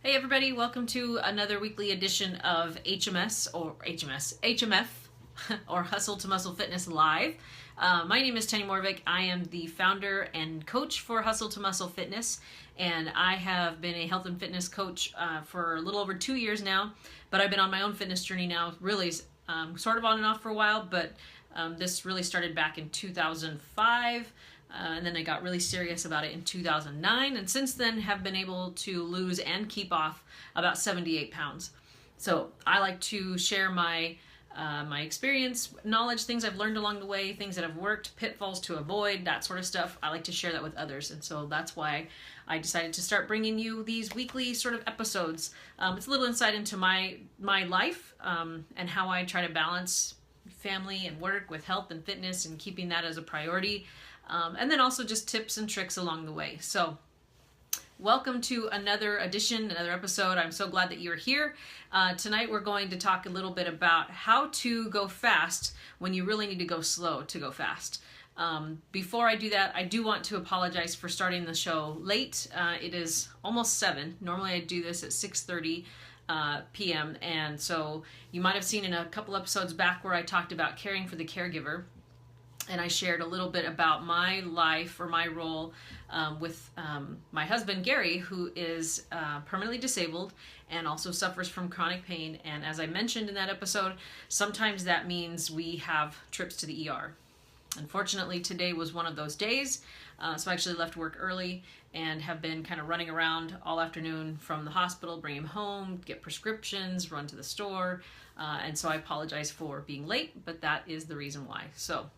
Hey everybody, welcome to another weekly edition of HMF, or Hustle to Muscle Fitness Live. My name is Tenya. I am the founder and coach for Hustle to Muscle Fitness, and I have been a health and fitness coach for a little over 2 years now, but I've been on my own fitness journey now, really sort of on and off for a while, but this really started back in 2005. And then I got really serious about it in 2009, and since then have been able to lose and keep off about 78 pounds. So I like to share my experience, knowledge, things I've learned along the way, things that have worked, pitfalls to avoid, that sort of stuff. I like to share that with others, and so that's why I decided to start bringing you these weekly sort of episodes. It's a little insight into my life and how I try to balance family and work with health and fitness and keeping that as a priority. And then also just tips and tricks along the way. So welcome to another edition, another episode. I'm so glad that you're here. Tonight we're going to talk a little bit about how to go fast when you really need to go slow to go fast. Before I do that, I do want to apologize for starting the show late. It is almost 7. Normally I do this at 6:30 p.m. And so you might have seen in a couple episodes back where I talked about caring for the caregiver. And I shared a little bit about my life or my role with my husband, Gary, who is permanently disabled and also suffers from chronic pain. And as I mentioned in that episode, sometimes that means we have trips to the ER. Unfortunately, today was one of those days. So I actually left work early and have been kind of running around all afternoon from the hospital, bring him home, get prescriptions, run to the store. And so I apologize for being late, but that is the reason why. So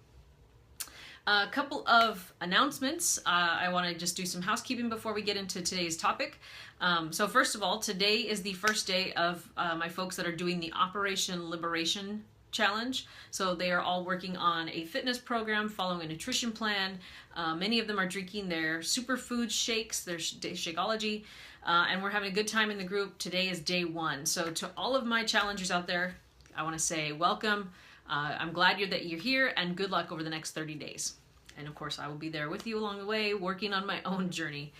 a couple of announcements. I want to just do some housekeeping before we get into today's topic. So first of all, today is the first day of my folks that are doing the Operation Liberation Challenge. So they are all working on a fitness program, following a nutrition plan. Many of them are drinking their superfood shakes, their Shakeology, and we're having a good time in the group. Today is day 1. So to all of my challengers out there, I want to say welcome. I'm glad that you're here, and good luck over the next 30 days. And of course, I will be there with you along the way, working on my own journey.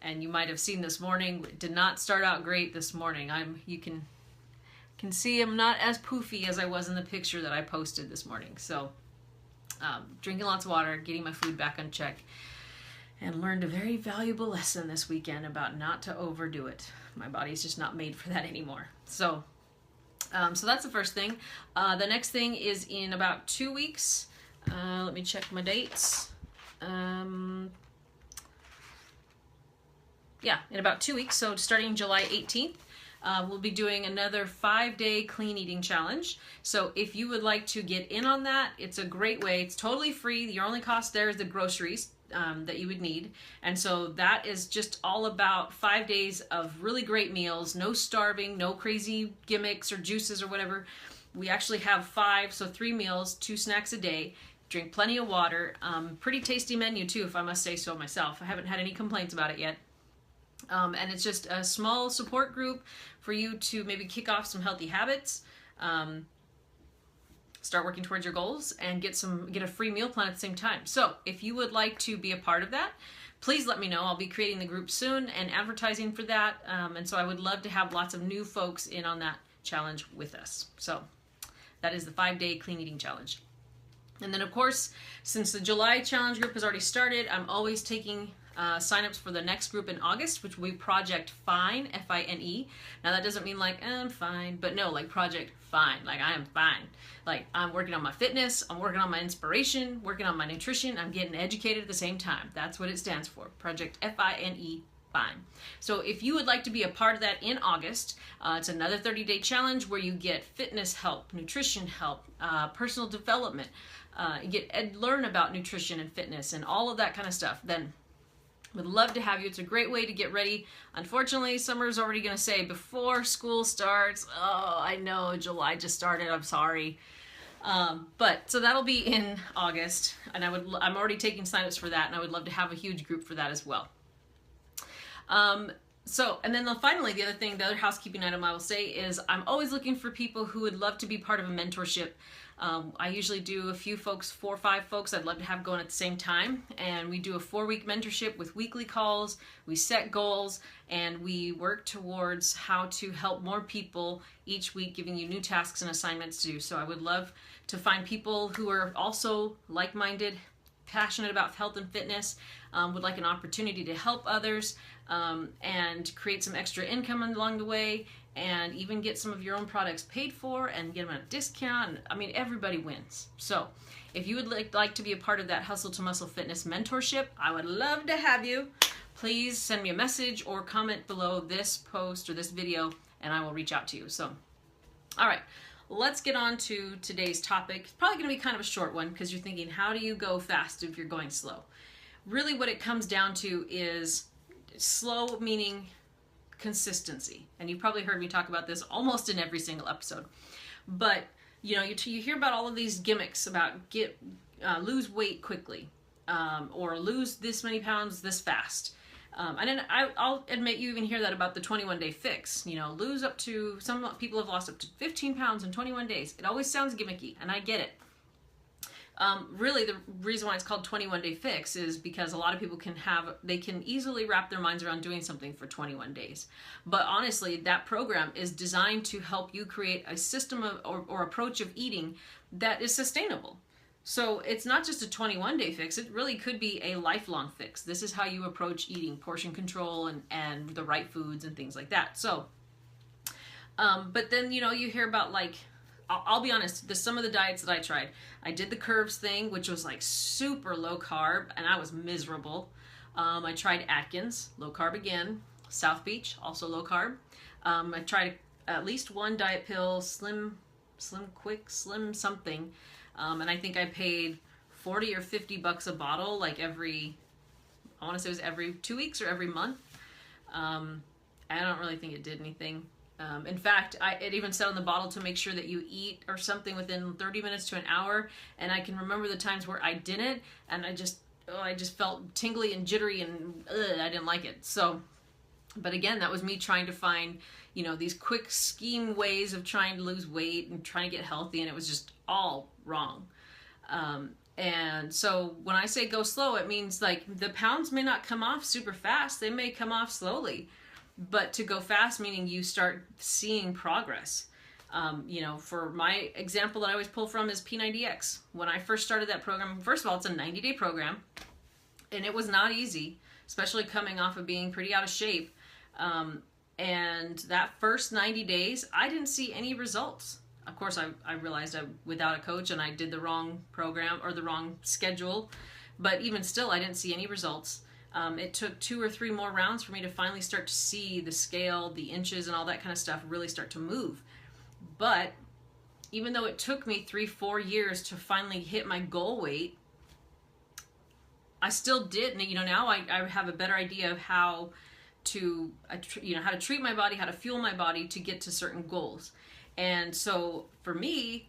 And you might have seen this morning, it did not start out great this morning. You can see I'm not as poofy as I was in the picture that I posted this morning. So drinking lots of water, getting my food back on check, and learned a very valuable lesson this weekend about not to overdo it. My body's just not made for that anymore. So that's the first thing. The next thing is in about 2 weeks. Let me check my dates. In about 2 weeks, so starting July 18th, we'll be doing another 5-day clean eating challenge. So if you would like to get in on that, it's a great way. It's totally free. Your only cost there is the groceries that you would need. And so that is just all about 5 days of really great meals, no starving, no crazy gimmicks or juices or whatever. We actually have 5, so 3 meals, 2 snacks a day, drink plenty of water, pretty tasty menu too, if I must say so myself. I haven't had any complaints about it yet. And it's just a small support group for you to maybe kick off some healthy habits, start working towards your goals, and get a free meal plan at the same time. So if you would like to be a part of that, please let me know. I'll be creating the group soon and advertising for that. And so I would love to have lots of new folks in on that challenge with us. So that is the 5-day clean eating challenge. And then of course, since the July challenge group has already started, I'm always taking signups for the next group in August, which will be Project Fine, F-I-N-E. Now that doesn't mean like, I'm fine, but no, like Project Fine, like I am fine. Like I'm working on my fitness, I'm working on my inspiration, working on my nutrition, I'm getting educated at the same time. That's what it stands for, Project F-I-N-E, Fine. So if you would like to be a part of that in August, it's another 30-day challenge where you get fitness help, nutrition help, personal development, learn about nutrition and fitness and all of that kind of stuff, then would love to have you. It's a great way to get ready. Unfortunately, summer is already going to say before school starts. Oh, I know, July just started. I'm sorry. But so that'll be in August, and I'm already taking signups for that, and I would love to have a huge group for that as well. So, and then finally, the other housekeeping item I will say is I'm always looking for people who would love to be part of a mentorship. I usually do a few folks, 4 or 5 folks I'd love to have going at the same time. And we do a 4-week mentorship with weekly calls. We set goals and we work towards how to help more people each week, giving you new tasks and assignments to do. So I would love to find people who are also like-minded, passionate about health and fitness, would like an opportunity to help others, and create some extra income along the way, and even get some of your own products paid for and get them at a discount. And, I mean, everybody wins. So if you would like to be a part of that Hustle to Muscle Fitness mentorship, I would love to have you. Please send me a message or comment below this post or this video, and I will reach out to you. So, all right. Let's get on to today's topic. It's probably going to be kind of a short one because you're thinking, how do you go fast if you're going slow? Really what it comes down to is slow, meaning consistency. And you've probably heard me talk about this almost in every single episode. But you know, you hear about all of these gimmicks about lose weight quickly, or lose this many pounds this fast. And then I'll admit you even hear that about the 21-day fix. You know, some people have lost up to 15 pounds in 21 days. It always sounds gimmicky, and I get it. Really, the reason why it's called 21-day fix is because a lot of people they can easily wrap their minds around doing something for 21 days. But honestly, that program is designed to help you create a system or approach of eating that is sustainable. So it's not just a 21-day fix, it really could be a lifelong fix. This is how you approach eating, portion control and the right foods and things like that. So, but then, you know, you hear about like, I'll be honest, some of the diets that I tried, I did the curves thing, which was like super low carb, and I was miserable. I tried Atkins, low carb again, South Beach, also low carb. I tried at least one diet pill, Slim something. And I think I paid $40 or $50 a bottle, like I want to say it was every 2 weeks or every month. I don't really think it did anything. In fact, it even said on the bottle to make sure that you eat or something within 30 minutes to an hour. And I can remember the times where I didn't, and I just felt tingly and jittery, and I didn't like it. So, but again, that was me trying to find, you know, these quick scheme ways of trying to lose weight and trying to get healthy, and it was just all wrong. And so when I say go slow, it means like the pounds may not come off super fast. They may come off slowly, but to go fast, meaning you start seeing progress. You know, for my example that I always pull from is P90X. When I first started that program, first of all, it's a 90-day program, and it was not easy, especially coming off of being pretty out of shape. And that first 90 days, I didn't see any results. Of course, I realized I'm without a coach and I did the wrong program or the wrong schedule, but even still, I didn't see any results. It took 2 or 3 more rounds for me to finally start to see the scale, the inches, and all that kind of stuff really start to move. But even though it took me 3-4 years to finally hit my goal weight, I still did. You know, now I have a better idea of how to treat my body, how to fuel my body to get to certain goals. And so for me,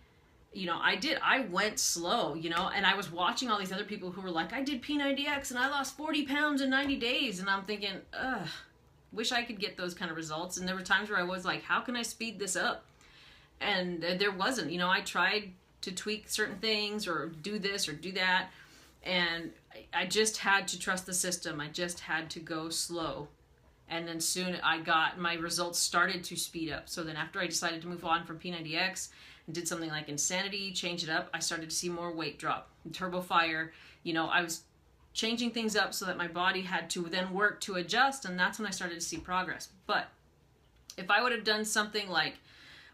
you know, I went slow, you know, and I was watching all these other people who were like, I did P90X and I lost 40 pounds in 90 days. And I'm thinking, wish I could get those kind of results. And there were times where I was like, how can I speed this up? And there wasn't, you know, I tried to tweak certain things or do this or do that. And I just had to trust the system. I just had to go slow. And then soon my results started to speed up. So then after I decided to move on from P90X and did something like Insanity, change it up, I started to see more weight drop. Turbo Fire, you know, I was changing things up so that my body had to then work to adjust, and that's when I started to see progress. But if I would have done something like,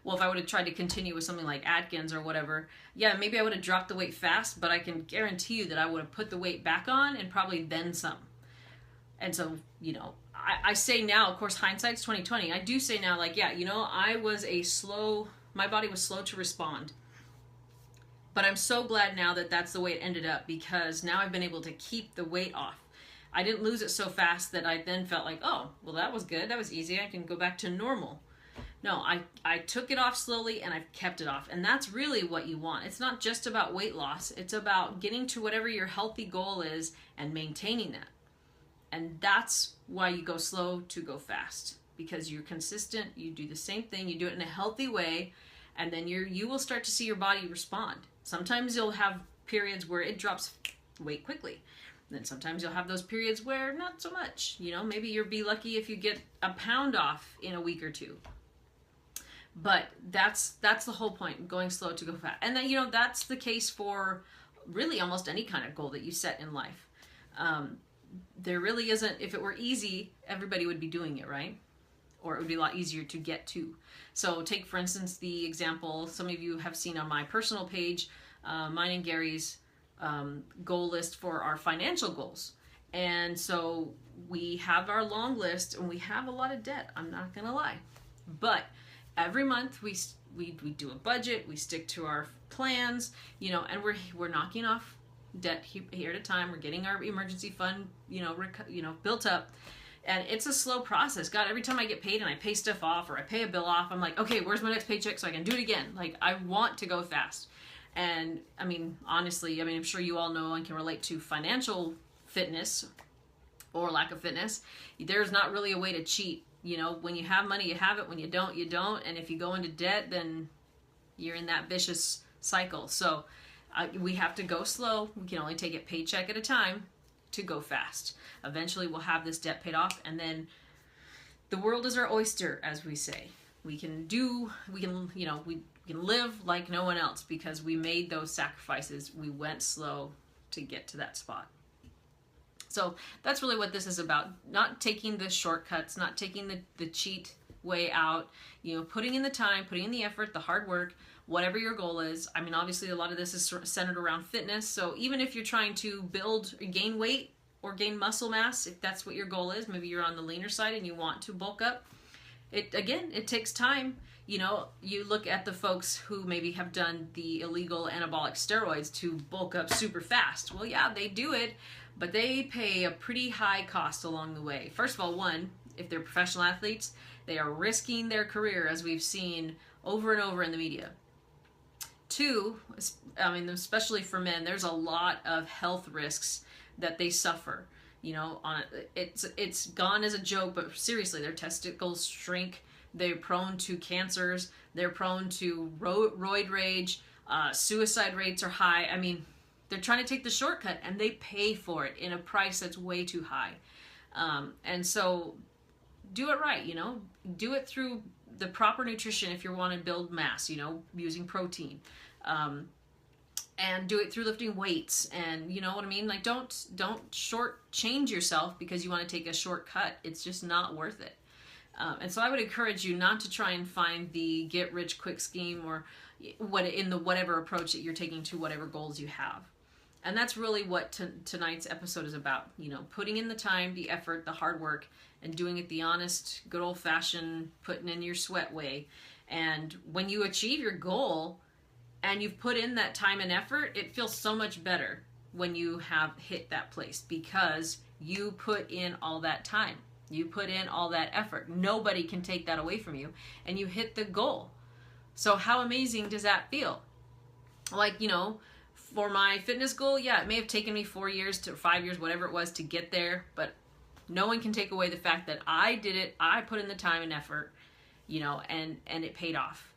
well, if I would have tried to continue with something like Atkins or whatever, yeah, maybe I would have dropped the weight fast, but I can guarantee you that I would have put the weight back on and probably then some. And so, you know, I say now, of course, hindsight's 20/20. I do say now, like, yeah, you know, my body was slow to respond. But I'm so glad now that that's the way it ended up, because now I've been able to keep the weight off. I didn't lose it so fast that I then felt like, oh, well, that was good. That was easy. I can go back to normal. No, I took it off slowly and I've kept it off. And that's really what you want. It's not just about weight loss. It's about getting to whatever your healthy goal is and maintaining that. And that's why you go slow to go fast, because you're consistent, you do the same thing, you do it in a healthy way, and then you will start to see your body respond. Sometimes you'll have periods where it drops weight quickly. And then sometimes you'll have those periods where not so much. You know, maybe you'll be lucky if you get a pound off in a week or two. But that's the whole point, going slow to go fast. And then, you know, that's the case for really almost any kind of goal that you set in life. There really isn't, if it were easy, everybody would be doing it, right? Or it would be a lot easier to get to. So take, for instance, the example some of you have seen on my personal page, mine and Gary's goal list for our financial goals. And so we have our long list, and we have a lot of debt, I'm not gonna lie. But every month we do a budget, we stick to our plans, you know, and we're knocking off debt here at a time. We're getting our emergency fund, built up. And it's a slow process. God, every time I get paid and I pay stuff off or I pay a bill off, I'm like, okay, where's my next paycheck so I can do it again? Like, I want to go fast. And I mean, honestly, I'm sure you all know and can relate to financial fitness or lack of fitness. There's not really a way to cheat. You know, when you have money, you have it. When you don't, you don't. And if you go into debt, then you're in that vicious cycle. So we have to go slow. We can only take it paycheck at a time to go fast. Eventually we'll have this debt paid off, and then the world is our oyster, as we say. We can live like no one else because we made those sacrifices. We went slow to get to that spot. So that's really what this is about. Not taking the shortcuts, not taking the cheat way out, you know, putting in the time, putting in the effort, the hard work, whatever your goal is. I mean, obviously a lot of this is centered around fitness. So even if you're trying to build or gain weight or gain muscle mass, if that's what your goal is, maybe you're on the leaner side and you want to bulk up, it takes time. You know, you look at the folks who maybe have done the illegal anabolic steroids to bulk up super fast. Well, yeah, they do it, but they pay a pretty high cost along the way. First of all, one, if they're professional athletes, they are risking their career, as we've seen over and over in the media. Two, I mean, especially for men, there's a lot of health risks that they suffer. You know, it's gone as a joke, but seriously, their testicles shrink. They're prone to cancers. They're prone to roid rage. Suicide rates are high. I mean, they're trying to take the shortcut, and they pay for it in a price that's way too high. And so do it right, you know. Do it through the proper nutrition if you want to build mass, you know, using protein. And do it through lifting weights, and you know what I mean? Like, don't shortchange yourself because you want to take a shortcut. It's just not worth it. And so I would encourage you not to try and find the get-rich-quick scheme or whatever approach that you're taking to whatever goals you have. And that's really what tonight's episode is about. You know, putting in the time, the effort, the hard work, and doing it the honest, good old-fashioned, putting in your sweat way. And when you achieve your goal and you've put in that time and effort, it feels so much better when you have hit that place because you put in all that time. You put in all that effort. Nobody can take that away from you, and you hit the goal. So how amazing does that feel? Like, you know, for my fitness goal, yeah, it may have taken me 4 years to 5 years, whatever it was, to get there, but no one can take away the fact that I did it. I put in the time and effort, you know, and it paid off.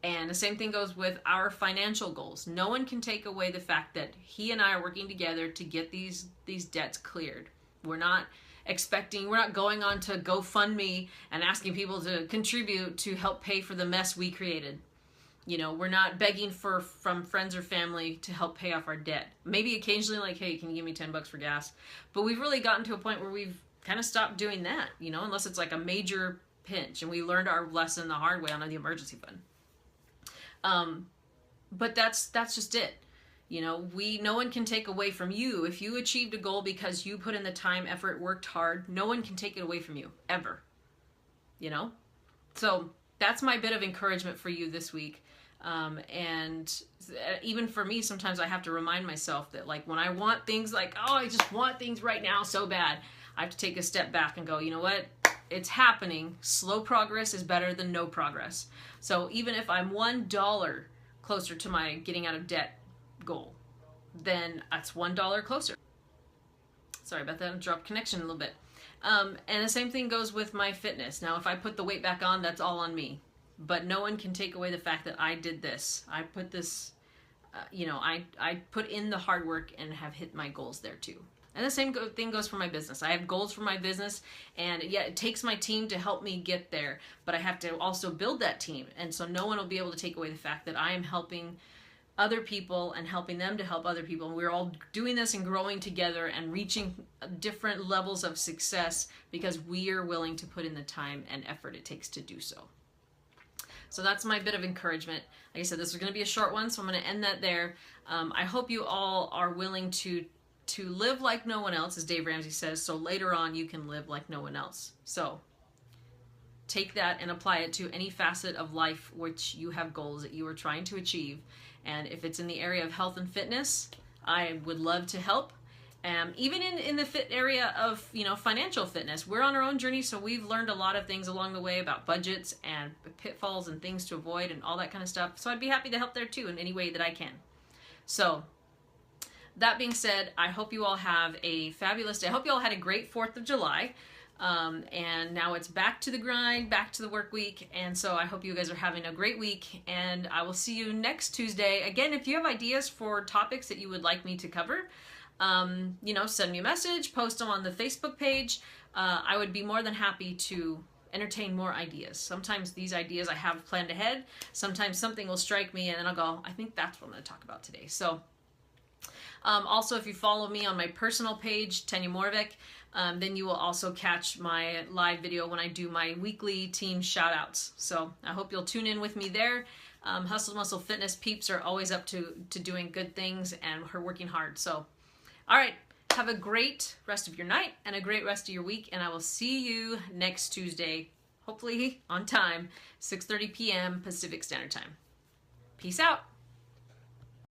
And the same thing goes with our financial goals. No one can take away the fact that he and I are working together to get these debts cleared. We're not going on to GoFundMe and asking people to contribute to help pay for the mess we created. You know, we're not begging from friends or family to help pay off our debt. Maybe occasionally like, hey, can you give me $10 for gas? But we've really gotten to a point where we've kind of stopped doing that, you know, unless it's like a major pinch. And we learned our lesson the hard way on the emergency fund. But that's just it. You know, no one can take away from you. If you achieved a goal because you put in the time, effort, worked hard, no one can take it away from you, ever. You know? So that's my bit of encouragement for you this week. And even for me, sometimes I have to remind myself that, like, when I want things like, oh, I just want things right now so bad, I have to take a step back and go, you know what? It's happening. Slow progress is better than no progress. So even if I'm $1 closer to my getting out of debt goal, then that's $1 closer. Sorry about that, I dropped connection a little bit. And the same thing goes with my fitness. Now, if I put the weight back on, that's all on me. But no one can take away the fact that I did this. I put this, I put in the hard work and have hit my goals there too. And the same thing goes for my business. I have goals for my business, and yeah, it takes my team to help me get there, but I have to also build that team. And so no one will be able to take away the fact that I am helping other people and helping them to help other people. And we're all doing this and growing together and reaching different levels of success because we are willing to put in the time and effort it takes to do so. So that's my bit of encouragement. Like I said, this is going to be a short one, so I'm going to end that there. I hope you all are willing to live like no one else, as Dave Ramsey says, so later on you can live like no one else. So take that and apply it to any facet of life which you have goals that you are trying to achieve. And if it's in the area of health and fitness, I would love to help. Even in the fit area of financial fitness, we're on our own journey, so we've learned a lot of things along the way about budgets and pitfalls and things to avoid and all that kind of stuff. So I'd be happy to help there too in any way that I can. So that being said, I hope you all have a fabulous day. I hope you all had a great 4th of July. And now it's back to the grind, back to the work week. And so I hope you guys are having a great week, and I will see you next Tuesday. Again, if you have ideas for topics that you would like me to cover, send me a message, post them on the Facebook page. I would be more than happy to entertain more ideas. Sometimes these ideas I have planned ahead. Sometimes something will strike me and then I'll go, I think that's what I'm going to talk about today. So also, if you follow me on my personal page, Tenya Morvik, then you will also catch my live video when I do my weekly team shout outs. So I hope you'll tune in with me there. Hustle Muscle Fitness peeps are always up to doing good things and are working hard. So, all right, have a great rest of your night and a great rest of your week. And I will see you next Tuesday, hopefully on time, 6:30 p.m. Pacific Standard Time. Peace out.